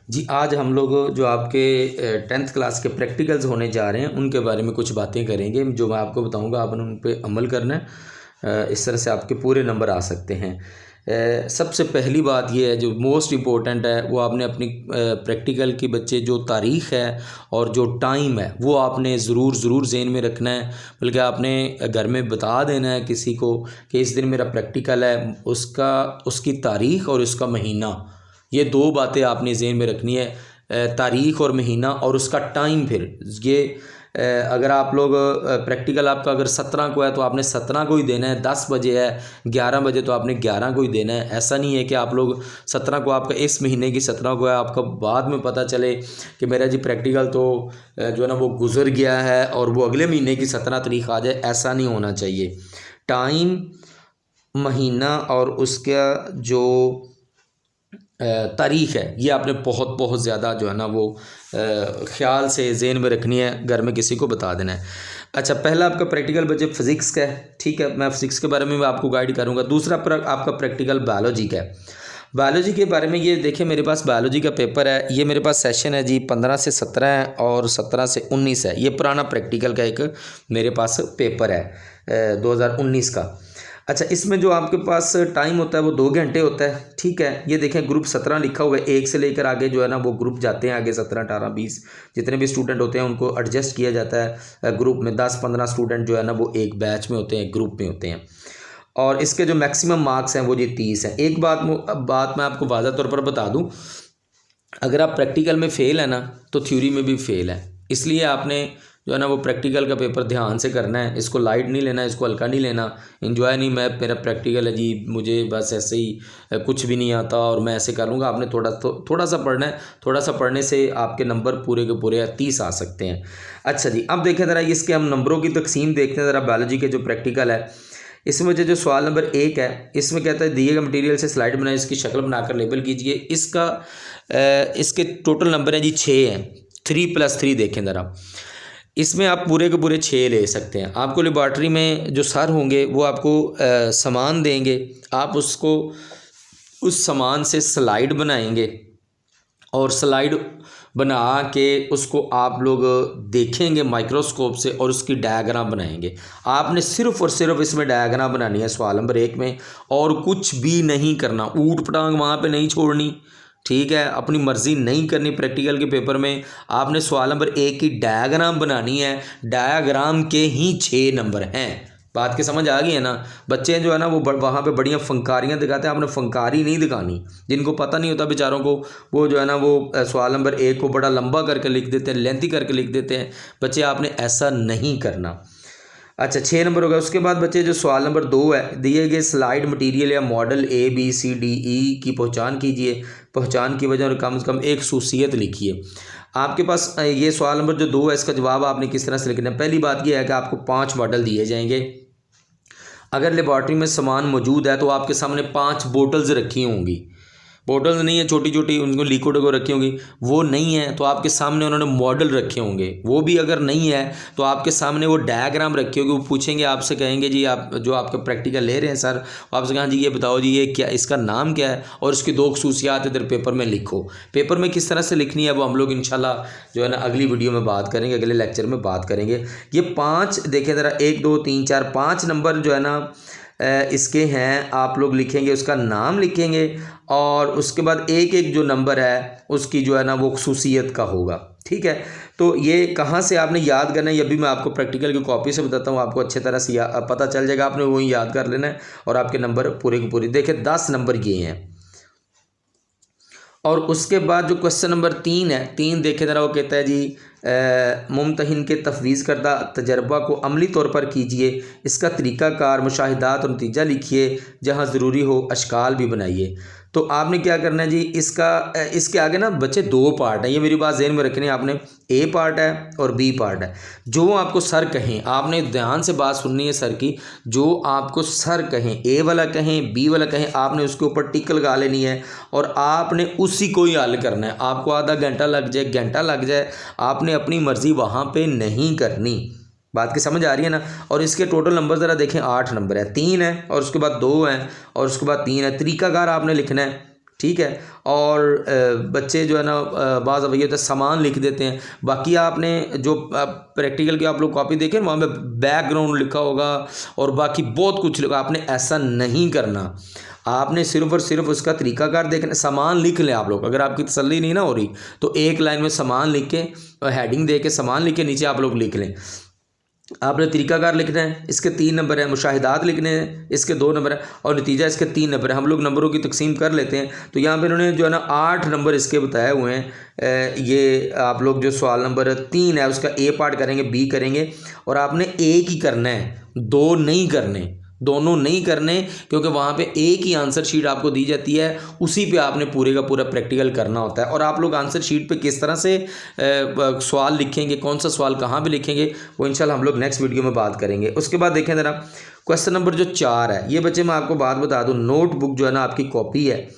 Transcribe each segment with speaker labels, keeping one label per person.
Speaker 1: जी, आज हम लोग जो आपके 10th क्लास के प्रैक्टिकल्स होने जा रहे हैं उनके बारे में कुछ बातें करेंगे। जो मैं आपको बताऊंगा आपने उन पे अमल करना है। इस तरह से आपके पूरे नंबर आ सकते हैं। सबसे पहली बात ये है जो मोस्ट इम्पोर्टेंट है, वो आपने अपनी प्रैक्टिकल की बच्चे जो तारीख़ है और जो टाइम है वो आपने ज़रूर ज़हन में रखना है। बल्कि आपने घर में बता देना है किसी को कि इस दिन मेरा प्रैक्टिकल है, उसकी तारीख़ और उसका महीना, ये दो बातें आपने ज़हन में रखनी है। तारीख़ और महीना और उसका टाइम। फिर ये अगर आप लोग प्रैक्टिकल आपका अगर 17 को है तो आपने 17 को ही देना है। 10 बजे है, 11 बजे तो आपने 11 को ही देना है। ऐसा नहीं है कि आप लोग 17 को, आपका इस महीने की 17 को है, आपका बाद में पता चले कि मेरा जी प्रैक्टिकल तो जो है ना वो गुजर गया है और वो अगले महीने की 17 तारीख आ जाए। ऐसा नहीं होना चाहिए। टाइम, महीना और उसका जो तारीख़ है ये आपने बहुत ज़्यादा जो है ना वो ख़्याल से ज़हन में रखनी है, घर में किसी को बता देना है। अच्छा, पहला आपका प्रैक्टिकल बच्चे फ़िज़िक्स का है, ठीक है, मैं फ़िज़िक्स के बारे में मैं आपको गाइड करूँगा। दूसरा आपका प्रैक्टिकल बायोलॉजी का है। बायोलॉजी के बारे में ये देखिए, मेरे पास बायोलॉजी का पेपर है, ये मेरे पास सेशन है जी 15 से 17 है और 17 से 19 है। ये पुराना प्रैक्टिकल का एक मेरे पास पेपर है 2019 का। अच्छा, इसमें जो आपके पास टाइम होता है वो 2 घंटे होता है, ठीक है। ये देखें ग्रुप 17 लिखा हुआ है, 1 से लेकर आगे जो है ना वो ग्रुप जाते हैं आगे 17, 18, 20 जितने भी स्टूडेंट होते हैं उनको एडजस्ट किया जाता है ग्रुप में। 10-15 स्टूडेंट जो है ना वो एक बैच में होते हैं, ग्रुप में होते हैं। और इसके जो मैक्सिमम मार्क्स हैं वो जी 30 हैं। एक बात मैं आपको वाज़ह तौर पर बता दूँ, अगर आप प्रैक्टिकल में फ़ेल है ना तो थ्योरी में भी फ़ेल है। इसलिए आपने जो है ना वो प्रैक्टिकल का पेपर ध्यान से करना है। इसको लाइट नहीं लेना, इसको हल्का नहीं लेना। एंजॉय नहीं, मेरा प्रैक्टिकल है जी, मुझे बस ऐसे ही कुछ भी नहीं आता और मैं ऐसे कर लूँगा। आपने थोड़ा सा पढ़ना है। थोड़ा सा पढ़ने से आपके नंबर पूरे के पूरे 30 आ सकते हैं। अच्छा जी, अब देखें ज़रा इसके हम नंबरों की तकसीम देखते हैं ज़रा। बायोलॉजी के जो प्रैक्टिकल है इसमें जो सवाल नंबर 1 है, इसमें कहता है दिए गए मटेरियल से स्लाइड बनाए, इसकी शक्ल बनाकर लेबल कीजिए। इसके टोटल नंबर हैं जी 6 हैं। 3 + 3 देखें ज़रा। इसमें आप पूरे के पूरे 6 ले सकते हैं। आपको लेबॉर्ट्री में जो सर होंगे वो आपको सामान देंगे, आप उसको उस सामान से स्लाइड बनाएंगे और स्लाइड बना के उसको आप लोग देखेंगे माइक्रोस्कोप से और उसकी डायग्राम बनाएंगे। आपने सिर्फ़ और सिर्फ इसमें डायग्राम बनानी है सवाल नंबर 1 में, और कुछ भी नहीं करना। ऊट पटांग वहाँ पे नहीं छोड़नी, ठीक है। अपनी मर्ज़ी नहीं करनी। प्रैक्टिकल के पेपर में आपने सवाल नंबर 1 की डायग्राम बनानी है। डायग्राम के ही 6 नंबर हैं। बात की समझ आ गई है ना। बच्चे जो है ना वो वहाँ पे बढ़िया फंकारियाँ दिखाते हैं, आपने फंकारी नहीं दिखानी। जिनको पता नहीं होता बेचारों को, वो जो है ना वो सवाल नंबर 1 को बड़ा लंबा करके लिख देते हैं, लेंथी करके लिख देते हैं। बच्चे आपने ऐसा नहीं करना। अच्छा, 6 नंबर हो गया। उसके बाद बच्चे जो सवाल नंबर 2 है, दिए गए स्लाइड मटेरियल या मॉडल ABCDE की पहचान कीजिए। पहचान की वजह और कम से कम एक खसूसियत लिखिए। आपके पास ये सवाल नंबर जो 2 है इसका जवाब आपने किस तरह से लिखना है। पहली बात यह है कि आपको 5 मॉडल दिए जाएंगे। अगर लेबॉर्ट्री में सामान मौजूद है तो आपके सामने 5 बोटल्स रखी होंगी। बोटल्स नहीं है छोटी छोटी, उनको लिक्विड को रखी होंगी, वो नहीं है तो आपके सामने उन्होंने मॉडल रखे होंगे। वो भी अगर नहीं है तो आपके सामने वो डायग्राम रखी होगी। वो पूछेंगे आपसे, कहेंगे जी आप जो आपका प्रैक्टिकल ले रहे हैं सर, आपसे कहा जी ये बताओ जी ये क्या, इसका नाम क्या है और इसकी 2 खसूसियात इधर पेपर में लिखो। पेपर में किस तरह से लिखनी है वो हम लोग इंशाल्लाह जो है ना अगली वीडियो में बात करेंगे, अगले लेक्चर में बात करेंगे। ये 5 देखें ज़रा, 1 2 3 4 5 नंबर जो है ना इसके हैं। आप लोग लिखेंगे, उसका नाम लिखेंगे और उसके बाद एक एक जो नंबर है उसकी जो है ना वो खसूसियत का होगा, ठीक है। तो ये कहाँ से आपने याद करना है ये भी मैं आपको प्रैक्टिकल की कॉपी से बताता हूँ। आपको अच्छे तरह से पता चल जाएगा। आपने वही याद कर लेना है और आपके नंबर पूरे के पूरे देखें 10 नंबर ये हैं। और उसके बाद जो क्वेश्चन नंबर 3 है, 3 देखे ज़रा, वो कहता है जी मुमतहिन के तफवीज़ करदा तजर्बा को अमली तौर पर कीजिए। इसका तरीक़ाकार, मुशाहिदात और नतीजा लिखिए। जहाँ ज़रूरी हो अशकाल भी बनाइए। तो आपने क्या करना है जी, इसके आगे ना बच्चे 2 पार्ट हैं। ये मेरी बात ज़हन में रखनी है आपने। A पार्ट है और B पार्ट है। जो आपको सर कहें, आपने ध्यान से बात सुननी है सर की। जो आपको सर कहें, A वाला कहें, B वाला कहें, आपने उसके ऊपर टिक लगा लेनी है और आपने उसी को ही हल करना है। आपको आधा घंटा लग जाए, घंटा लग जाए, आपने अपनी मर्ज़ी वहाँ पे नहीं करनी। बात की समझ आ रही है ना। और इसके टोटल नंबर ज़रा देखें, 8 नंबर है। 3 है और उसके बाद 2 हैं और उसके बाद 3 है। तरीक़ाकार आपने लिखना है, ठीक है। और बच्चे जो है ना बाज़ अब ये होता है सामान लिख देते हैं। बाकी आपने जो प्रैक्टिकल की आप लोग कॉपी देखें वहाँ पे बैकग्राउंड लिखा होगा और बाकी बहुत कुछ लिखा। आपने ऐसा नहीं करना, आपने सिर्फ और सिर्फ उसका तरीकाकार देखना। सामान लिख लें आप लोग, अगर आपकी तसल्ली नहीं ना हो रही तो एक लाइन में सामान लिख के हेडिंग दे के सामान लिख के नीचे आप लोग लिख लें। आपने तरीकाकार लिखना है, इसके 3 नंबर हैं। मुशाहिदात लिखने हैं, इसके 2 नंबर हैं। और नतीजा इसके 3 नंबर है। हम लोग नंबरों की तकसीम कर लेते हैं। तो यहाँ पे इन्होंने जो है ना 8 नंबर इसके बताए हुए हैं। ये आप लोग जो सवाल नंबर 3 है उसका ए पार्ट करेंगे, बी करेंगे और आपने एक ही करना है, 2 नहीं करने, दोनों नहीं करने, क्योंकि वहाँ पे एक ही आंसर शीट आपको दी जाती है, उसी पे आपने पूरे का पूरा प्रैक्टिकल करना होता है। और आप लोग आंसर शीट पे किस तरह से सवाल लिखेंगे, कौन सा सवाल कहाँ पे लिखेंगे, वो इंशाल्लाह हम लोग नेक्स्ट वीडियो में बात करेंगे। उसके बाद देखें ज़रा क्वेश्चन नंबर जो 4 है, ये बच्चे मैं आपको बात बता दूँ, नोटबुक जो है ना आपकी कॉपी है,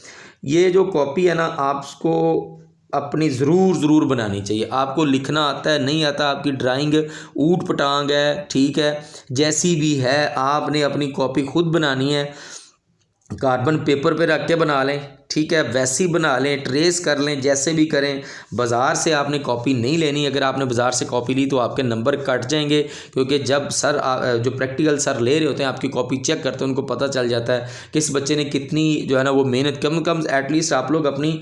Speaker 1: ये जो कॉपी है ना आपको अपनी ज़रूर बनानी चाहिए। आपको लिखना आता है नहीं आता, आपकी ड्राइंग ऊट पटांग है, ठीक है, जैसी भी है, आपने अपनी कॉपी खुद बनानी है। कार्बन पेपर पे रख के बना लें, ठीक है, वैसी बना लें, ट्रेस कर लें, जैसे भी करें। बाज़ार से आपने कॉपी नहीं लेनी। अगर आपने बाज़ार से कॉपी ली तो आपके नंबर कट जाएंगे, क्योंकि जब सर जो प्रैक्टिकल सर ले रहे होते हैं आपकी कॉपी चेक करते हैं, उनको पता चल जाता है कि इस बच्चे ने कितनी जो है ना वो मेहनत। कम एटलीस्ट आप लोग अपनी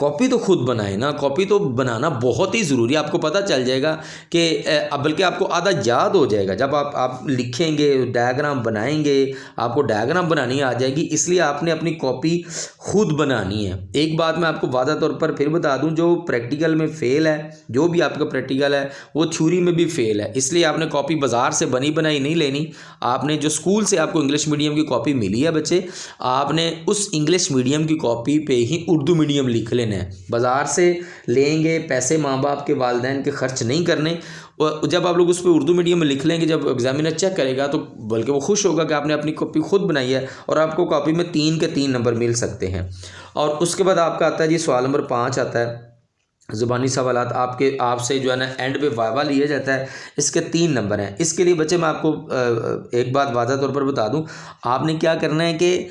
Speaker 1: कॉपी तो खुद बनाएं ना, कॉपी तो बनाना बहुत ही ज़रूरी है। आपको पता चल जाएगा कि बल्कि आपको आधा याद हो जाएगा जब आप लिखेंगे, डायग्राम बनाएंगे, आपको डायग्राम बनानी आ जाएगी। इसलिए आपने अपनी कॉपी खुद बनानी है। एक बात मैं आपको वादा तौर पर फिर बता दूं, जो प्रैक्टिकल में फेल है, जो भी आपका प्रैक्टिकल है वो थ्योरी में भी फेल है। इसलिए आपने कॉपी बाज़ार से बनी बनाई नहीं लेनी। आपने जो स्कूल से आपको इंग्लिश मीडियम की कॉपी मिली है बच्चे, आपने उस इंग्लिश मीडियम की कॉपी पे ही उर्दू मीडियम लिख लेना है। बाज़ार से लेंगे, पैसे माँ बाप के वालिदैन के खर्च नहीं करने। जब आप लोग उस पर उर्दू मीडियम में लिख लेंगे, जब एग्जामिनर चेक करेगा तो बल्कि वो खुश होगा कि आपने अपनी कॉपी खुद बनाई है और आपको कॉपी में 3 के 3 नंबर मिल सकते हैं। और उसके बाद आपका आता है जी सवाल नंबर 5 आता है ज़ुबानी सवालात। आपसे जो है ना एंड पे वाइवा लिया जाता है, इसके 3 नंबर हैं। इसके लिए बच्चे मैं आपको एक बात वाज़ा तौर पर बता दूं, आपने क्या करना है कि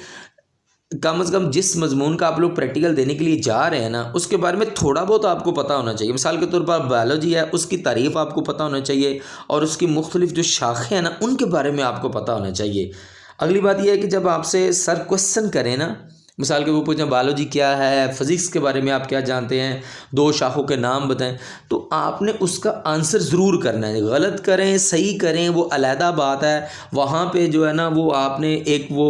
Speaker 1: कम से कम जिस मजमून का आप लोग प्रैक्टिकल देने के लिए जा रहे हैं ना, उसके बारे में थोड़ा बहुत आपको पता होना चाहिए। मिसाल के तौर पर बायोलॉजी है, उसकी तारीफ़ आपको पता होना चाहिए और उसकी मुख्तलिफ जो शाखें हैं ना उनके बारे में आपको पता होना चाहिए। अगली बात यह है कि जब आपसे सर क्वेश्चन करें ना, मिसाल के वो पूछें बायोलॉजी क्या है, फिज़िक्स के बारे में आप क्या जानते हैं, 2 शाखों के नाम बताएं, तो आपने उसका आंसर ज़रूर करना है। गलत करें सही करें वो अलहदा बात है। वहाँ पे जो है ना वो आपने एक वो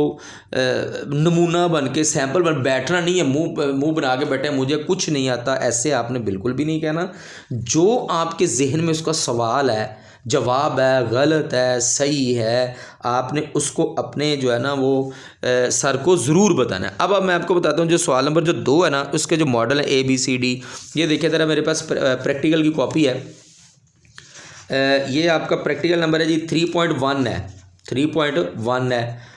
Speaker 1: नमूना बन के सैंपल बन बैठना नहीं है, मुंह बना के बैठे मुझे कुछ नहीं आता, ऐसे आपने बिल्कुल भी नहीं कहना। जो आपके जहन में उसका सवाल है, जवाब है, गलत है, सही है, आपने उसको अपने जो है ना वो सर को ज़रूर बताना है। अब मैं आपको बताता हूँ जो सवाल नंबर जो 2 है ना उसके जो मॉडल है ABCD, ये देखिए ज़रा मेरे पास प्रैक्टिकल की कॉपी है। ये आपका प्रैक्टिकल नंबर है जी 3.1 है, 3.1 है।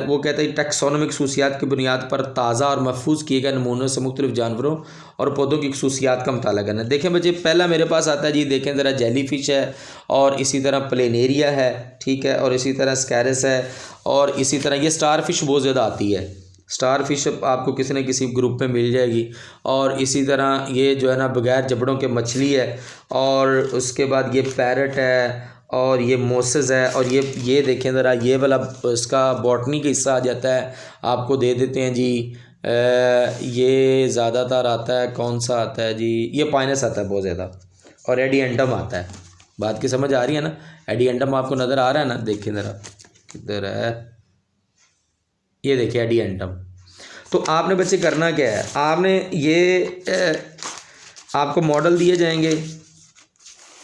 Speaker 1: वो कहते हैं टैक्सोनॉमिक खसूसियात की बुनियाद पर ताज़ा और महफूज किए गए नमूनों से मुख्तलिफ जानवरों और पौधों की खसूसियात का मुताला करना। देखें बच्चे, पहला मेरे पास आता है जी, देखें ज़रा, जेलीफिश है और इसी तरह प्लेनेरिया है, ठीक है, और इसी तरह स्कैरस है और इसी तरह ये स्टार फिश बहुत ज़्यादा आती है। स्टार फिश आपको किसी न किसी ग्रुप में मिल जाएगी। और इसी तरह ये जो है ना बग़ैर जबड़ों के मछली है और उसके बाद ये पैरट है और ये मोसेस है और ये देखें ज़रा, ये वाला इसका बॉटनी का हिस्सा आ जाता है। आपको दे देते हैं जी, ये ज़्यादातर आता है, कौन सा आता है जी, ये पाइनस आता है बहुत ज़्यादा, और एडिएंटम आता है। बात की समझ आ रही है ना? एडिएंटम आपको नज़र आ रहा है ना? देखें ज़रा किधर है, ये देखिए एडिएंटम। तो आपने बच्चे करना क्या है, आपने ये आपको मॉडल दिए जाएंगे,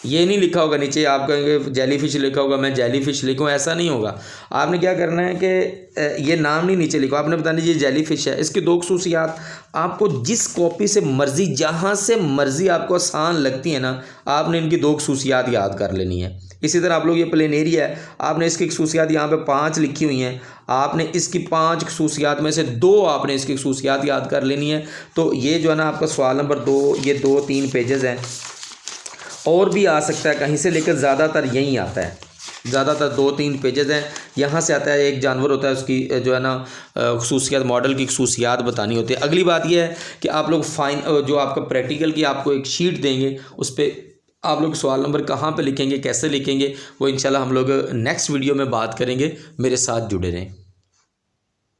Speaker 1: ये नहीं लिखा होगा नीचे, आप कहेंगे जेलीफिश लिखा होगा मैं जेलीफिश लिखूँ, ऐसा नहीं होगा। आपने क्या करना है कि ये नाम नहीं नीचे लिखो, आपने बताना ये जेलीफिश है। इसकी 2 खसूसियात आपको जिस कॉपी से मर्ज़ी, जहाँ से मर्ज़ी आपको आसान लगती है ना, आपने इनकी 2 खसूसियात याद कर लेनी है। इसी तरह आप लोग ये प्लेनेरिया है, आपने इसकी खसूसियात यहाँ पे 5 लिखी हुई हैं, आपने इसकी 5 खसूसियात में से 2 आपने इसकी खसूसियात याद कर लेनी है। तो ये जो है ना आपका सवाल नंबर 2, ये 2-3 पेजेस हैं, और भी आ सकता है कहीं से, लेकिन ज़्यादातर यहीं आता है। ज़्यादातर 2-3 पेजेस हैं। यहाँ से आता है एक जानवर होता है, उसकी जो है ना खसूसियात, मॉडल की खसूसियात बतानी होती है। अगली बात यह है कि आप लोग जो आपका प्रैक्टिकल की आपको एक शीट देंगे, उस पर आप लोग सवाल नंबर कहाँ पे लिखेंगे, कैसे लिखेंगे, वो इंशाल्लाह हम लोग नेक्स्ट वीडियो में बात करेंगे। मेरे साथ जुड़े रहें।